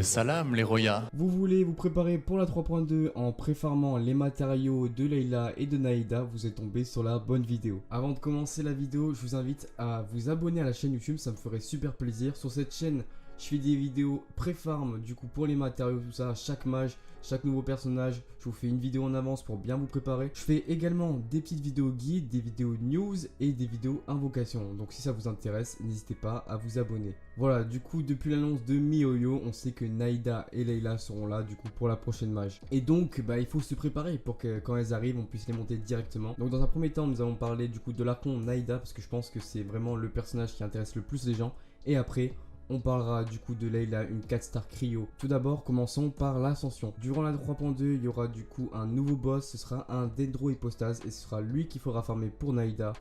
Salam les Roya. Vous voulez vous préparer pour la 3.2 en préfarmant les matériaux de Layla et de Naïda, vous êtes tombé sur la bonne vidéo. Avant de commencer la vidéo, je vous invite à vous abonner à la chaîne YouTube, ça me ferait super plaisir. Sur cette chaîne, je fais des vidéos pré-farm, du coup pour les matériaux, tout ça, chaque mage, chaque nouveau personnage, je vous fais une vidéo en avance pour bien vous préparer. Je fais également des petites vidéos guides, des vidéos news et des vidéos invocation. Donc si ça vous intéresse, n'hésitez pas à vous abonner. Voilà, du coup depuis l'annonce de MiYoYo, on sait que Naïda et Layla seront là du coup pour la prochaine mage. Et donc il faut se préparer pour que quand elles arrivent, on puisse les monter directement. Donc dans un premier temps, nous allons parler du coup de l'archon Naïda parce que je pense que c'est vraiment le personnage qui intéresse le plus les gens. Et après, on parlera du coup de Layla, une 4 star cryo. Tout d'abord, commençons par l'ascension. Durant la 3.2, il y aura du coup un nouveau boss, ce sera un Dendro Hypostase et ce sera lui qu'il faudra farmer pour Naïda.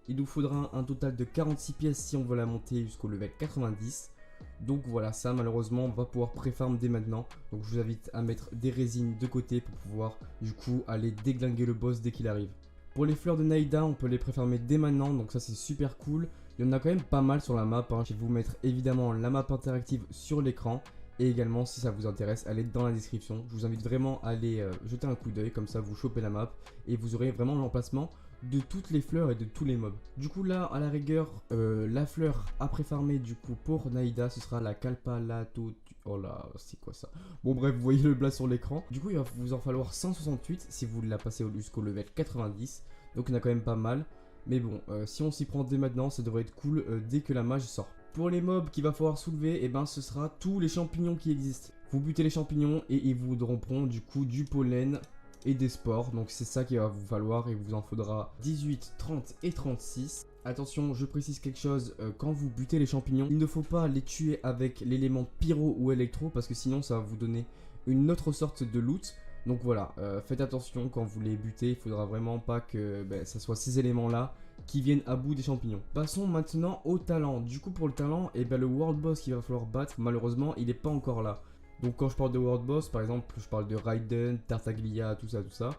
Il nous faudra un total de 46 pièces si on veut la monter jusqu'au level 90. Donc voilà, ça malheureusement on va pouvoir pré-farm dès maintenant. Donc je vous invite à mettre des résines de côté pour pouvoir du coup aller déglinguer le boss dès qu'il arrive. Pour les fleurs de Naïda, on peut les préfarmer dès maintenant, donc ça c'est super cool. Il y en a quand même pas mal sur la map, hein. Je vais vous mettre évidemment la map interactive sur l'écran. Et également si ça vous intéresse, allez dans la description. Je vous invite vraiment à aller jeter un coup d'œil, comme ça vous chopez la map. Et vous aurez vraiment l'emplacement de toutes les fleurs et de tous les mobs. Du coup là, à la rigueur, la fleur à préfarmer du coup pour Naïda, ce sera la Kalpalato... Oh là, c'est quoi ça? Bon bref, vous voyez le blast sur l'écran. Du coup, il va vous en falloir 168 si vous la passez jusqu'au level 90. Donc il y en a quand même pas mal. Mais bon, si on s'y prend dès maintenant, ça devrait être cool dès que la mage sort. Pour les mobs qu'il va falloir soulever, et ben ce sera tous les champignons qui existent. Vous butez les champignons et ils vous dropperont du coup du pollen et des spores. Donc c'est ça qu'il va vous falloir. Il vous en faudra 18, 30 et 36. Attention, je précise quelque chose, quand vous butez les champignons, il ne faut pas les tuer avec l'élément pyro ou électro parce que sinon ça va vous donner une autre sorte de loot. Donc voilà, faites attention quand vous les butez, il faudra vraiment pas que ça soit ces éléments là qui viennent à bout des champignons. Passons maintenant au talent. Du coup pour le talent, le world boss qu'il va falloir battre, malheureusement il n'est pas encore là. Donc quand je parle de world boss, par exemple je parle de Raiden, Tartaglia, tout ça.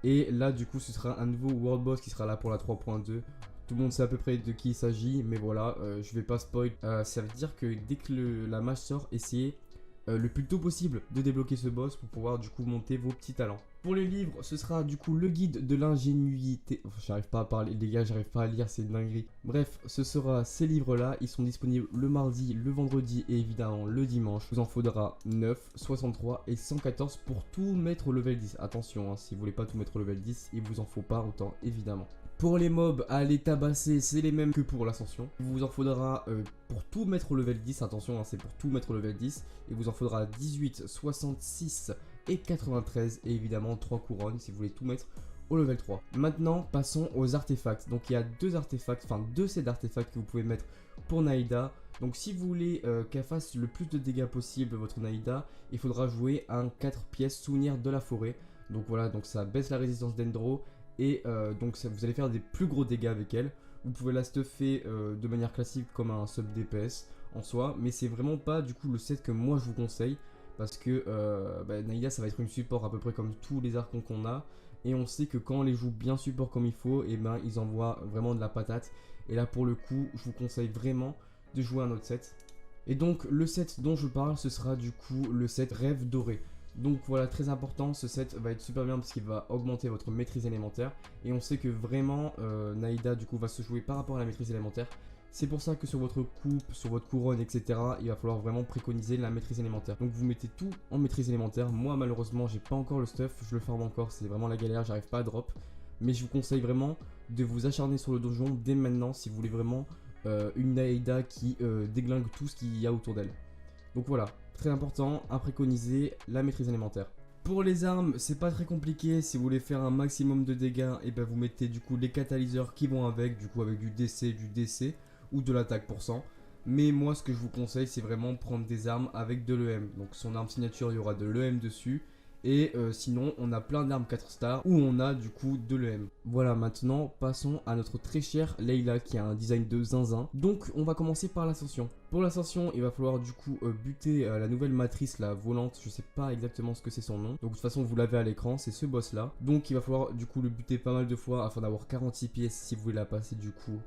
Et là du coup ce sera un nouveau world boss qui sera là pour la 3.2. Tout le monde sait à peu près de qui il s'agit, mais voilà, je vais pas spoil. Ça veut dire que dès que la mage sort, essayez le plus tôt possible de débloquer ce boss pour pouvoir du coup monter vos petits talents. Pour les livres, ce sera du coup le guide de l'ingénuité. J'arrive pas à parler, les gars, j'arrive pas à lire, c'est une dinguerie. Bref, ce sera ces livres-là, ils sont disponibles le mardi, le vendredi et évidemment le dimanche. Vous en faudra 9, 63 et 114 pour tout mettre au level 10. Attention, hein, si vous voulez pas tout mettre au level 10, il vous en faut pas autant évidemment. Pour les mobs à les tabasser, c'est les mêmes que pour l'ascension. Il vous en faudra pour tout mettre au level 10, attention, hein, c'est pour tout mettre au level 10. Il vous en faudra 18, 66 et 93 et évidemment 3 couronnes si vous voulez tout mettre au level 3. Maintenant, passons aux artefacts. Donc il y a deux sets d'artefacts que vous pouvez mettre pour Naïda. Donc si vous voulez qu'elle fasse le plus de dégâts possible votre Naïda, il faudra jouer un 4 pièces souvenir de la forêt. Donc voilà, donc ça baisse la résistance d'Endro. Et donc vous allez faire des plus gros dégâts avec elle. Vous pouvez la stuffer de manière classique comme un sub DPS en soi. Mais c'est vraiment pas du coup le set que moi je vous conseille. Parce que Naïda ça va être une support à peu près comme tous les archons qu'on a. Et on sait que quand on les joue bien support comme il faut, et ils envoient vraiment de la patate. Et là pour le coup je vous conseille vraiment de jouer un autre set. Et donc le set dont je parle ce sera du coup le set Rêve Doré. Donc voilà, très important, ce set va être super bien parce qu'il va augmenter votre maîtrise élémentaire. Et on sait que vraiment, Naïda du coup va se jouer par rapport à la maîtrise élémentaire. C'est pour ça que sur votre coupe, sur votre couronne, etc., il va falloir vraiment préconiser la maîtrise élémentaire. Donc vous mettez tout en maîtrise élémentaire. Moi malheureusement, j'ai pas encore le stuff, je le farme encore, c'est vraiment la galère, j'arrive pas à drop. Mais je vous conseille vraiment de vous acharner sur le donjon dès maintenant si vous voulez vraiment une Naïda qui déglingue tout ce qu'il y a autour d'elle. Donc voilà, très important, à préconiser la maîtrise élémentaire. Pour les armes, c'est pas très compliqué, si vous voulez faire un maximum de dégâts, et vous mettez du coup les catalyseurs qui vont avec, du coup avec du DC ou de l'attaque pour 100. Mais moi ce que je vous conseille c'est vraiment prendre des armes avec de l'EM. Donc son arme signature il y aura de l'EM dessus. Et sinon on a plein d'armes 4 stars où on a du coup de l'EM. Voilà, maintenant passons à notre très chère Layla qui a un design de zinzin. Donc on va commencer par l'ascension. Pour l'ascension il va falloir du coup buter la nouvelle matrice, la volante, je sais pas exactement ce que c'est son nom. Donc de toute façon vous l'avez à l'écran, c'est ce boss là. Donc il va falloir du coup le buter pas mal de fois afin d'avoir 46 pièces si vous voulez la passer du coup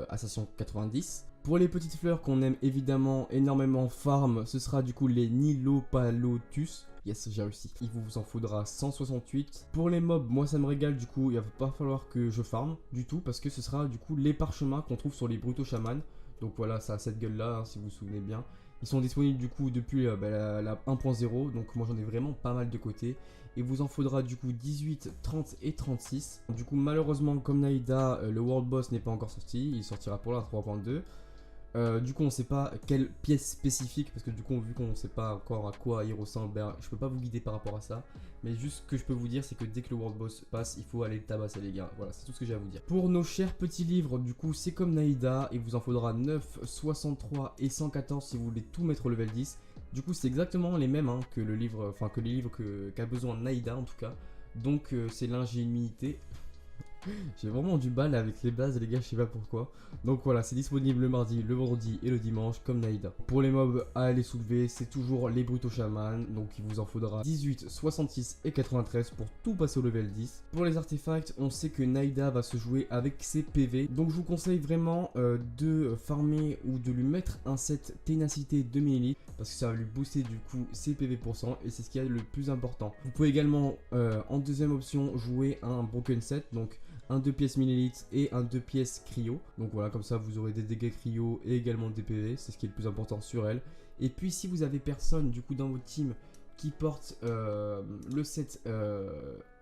Assassin 90. Pour les petites fleurs qu'on aime évidemment énormément farm, ce sera du coup les Nilopalotus. Yes, j'ai réussi. Il vous en faudra 168. Pour les mobs, moi ça me régale, du coup il va pas falloir que je farm du tout, parce que ce sera du coup les parchemins qu'on trouve sur les brutaux chamans. Donc voilà, ça a cette gueule là, si vous vous souvenez bien. Ils sont disponibles du coup depuis la 1.0, donc moi j'en ai vraiment pas mal de côté. Il vous en faudra du coup 18, 30 et 36. Du coup malheureusement comme Naïda, le World Boss n'est pas encore sorti, il sortira pour la 3.2. Du coup on sait pas quelle pièce spécifique, parce que du coup vu qu'on sait pas encore à quoi il ressemble, ben, je peux pas vous guider par rapport à ça. Mais juste ce que je peux vous dire, c'est que dès que le World Boss passe, il faut aller le tabasser les gars. Voilà, c'est tout ce que j'ai à vous dire. Pour nos chers petits livres, du coup c'est comme Naïda, il vous en faudra 9, 63 et 114 si vous voulez tout mettre au level 10. Du coup c'est exactement les mêmes hein, que le livre, enfin que les livres qu'a besoin Naïda en tout cas. Donc c'est l'ingénuité. J'ai vraiment du mal avec les bases les gars, je sais pas pourquoi. Donc voilà, c'est disponible le mardi, le vendredi et le dimanche comme Naïda. Pour les mobs à aller soulever, c'est toujours les brutaux chamans. Donc il vous en faudra 18, 66 et 93 pour tout passer au level 10. Pour les artefacts, on sait que Naïda va se jouer avec ses PV. Donc je vous conseille vraiment de farmer ou de lui mettre un set ténacité de 1000 litres, parce que ça va lui booster du coup ses PV% et c'est ce qui est le plus important. Vous pouvez également en deuxième option jouer un broken set, donc un 2 pièces millilitres et un 2 pièces cryo. Donc voilà, comme ça vous aurez des dégâts cryo et également des PV, c'est ce qui est le plus important sur elle. Et puis si vous avez personne du coup dans votre team qui porte le set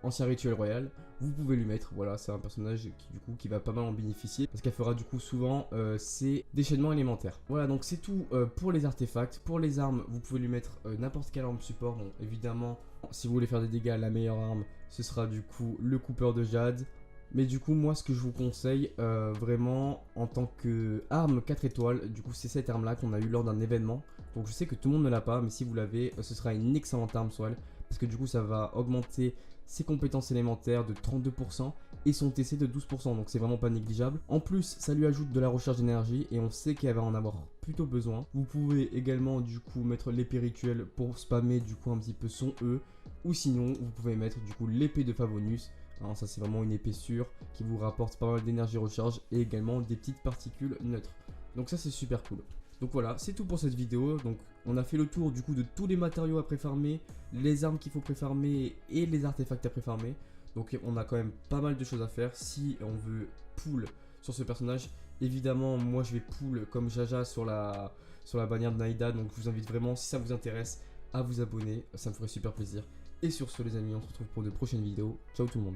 ancien rituel royal, vous pouvez lui mettre. Voilà, c'est un personnage qui va pas mal en bénéficier, parce qu'elle fera du coup souvent ses déchaînements élémentaires. Voilà, donc c'est tout pour les artefacts. Pour les armes, vous pouvez lui mettre n'importe quelle arme support. Bon, évidemment, si vous voulez faire des dégâts, la meilleure arme, ce sera du coup le coupeur de jade. Mais du coup moi ce que je vous conseille vraiment en tant que arme 4 étoiles, du coup c'est cette arme là qu'on a eu lors d'un événement. Donc je sais que tout le monde ne l'a pas, mais si vous l'avez, ce sera une excellente arme sur elle, parce que du coup ça va augmenter ses compétences élémentaires de 32% et son TC de 12%, donc c'est vraiment pas négligeable. En plus ça lui ajoute de la recherche d'énergie et on sait qu'elle va en avoir plutôt besoin. Vous pouvez également du coup mettre l'épée rituelle pour spammer du coup un petit peu son E, ou sinon vous pouvez mettre du coup l'épée de Favonius. Alors ça c'est vraiment une épée sûre qui vous rapporte pas mal d'énergie recharge et également des petites particules neutres. Donc ça c'est super cool. Donc voilà, c'est tout pour cette vidéo. Donc on a fait le tour du coup de tous les matériaux à préfarmer, les armes qu'il faut préfarmer et les artefacts à préfarmer. Donc on a quand même pas mal de choses à faire si on veut pull sur ce personnage. Évidemment moi je vais pull comme Jaja sur la bannière de Naïda. Donc je vous invite vraiment, si ça vous intéresse, à vous abonner, ça me ferait super plaisir. Et sur ce les amis, on se retrouve pour de prochaines vidéos. Ciao tout le monde.